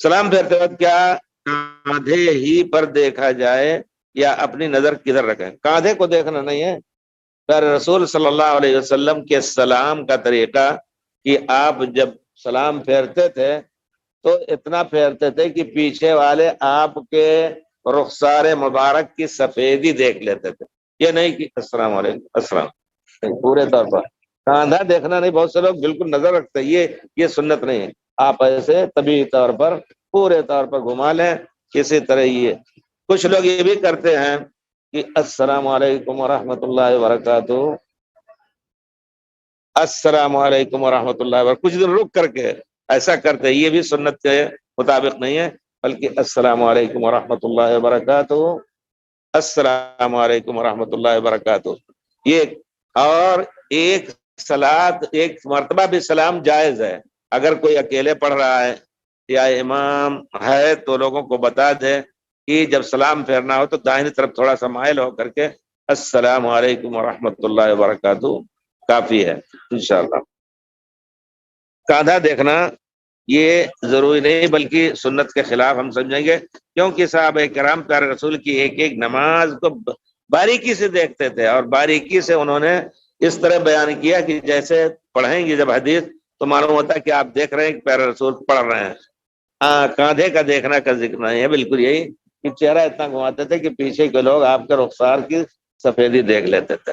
سلام پھیرتے وقت کیا کاندھے ہی پر دیکھا جائے یا اپنی نظر کدھر رکھیں؟ کاندھے کو دیکھنا نہیں ہے. پیارے رسول صلی اللہ علیہ وسلم کے سلام کا طریقہ کہ آپ جب سلام پھیرتے تھے تو اتنا پھیرتے تھے کہ پیچھے والے آپ کے رخسار مبارک کی سفیدی دیکھ لیتے تھے. یہ نہیں کہ السلام علیکم السلام، پورے طور پر کاندھا دیکھنا نہیں. بہت سے لوگ بالکل نظر رکھتے ہیں، یہ سنت نہیں ہے. آپ ایسے طبیعی طور پر پورے طور پر گھما لیں. اسی طرح یہ کچھ لوگ یہ بھی کرتے ہیں کہ السلام علیکم ورحمۃ اللہ وبرکاتہ، السلام علیکم ورحمۃ اللہ وبرکاتہ، کچھ دن رک کر کے ایسا کرتے ہیں. یہ بھی سنت کے مطابق نہیں ہے، بلکہ السلام علیکم ورحمۃ اللہ وبرکاتہ، السلام علیکم ورحمۃ اللہ وبرکاتہ. یہ اور ایک صلات ایک مرتبہ بھی سلام جائز ہے. اگر کوئی اکیلے پڑھ رہا ہے یا امام ہے تو لوگوں کو بتا دے کہ جب سلام پھیرنا ہو تو داہنی طرف تھوڑا سا مائل ہو کر کے السلام علیکم ورحمۃ اللہ وبرکاتہ کافی ہے انشاءاللہ. کاندھا دیکھنا یہ ضروری نہیں بلکہ سنت کے خلاف ہم سمجھیں گے، کیونکہ صحابہ کرام پیارے رسول کی ایک ایک نماز کو باریکی سے دیکھتے تھے اور باریکی سے انہوں نے اس طرح بیان کیا کہ جیسے پڑھیں گے جب حدیث تو معلوم ہوتا ہے کہ آپ دیکھ رہے ہیں کہ پیارے رسول پڑھ رہے ہیں. کاندھے کا دیکھنا کا ذکر نہیں ہے، بالکل یہی کہ چہرہ اتنا گھماتے تھے کہ پیچھے کے لوگ آپ کے رخسار کی سفیدی دیکھ لیتے تھے.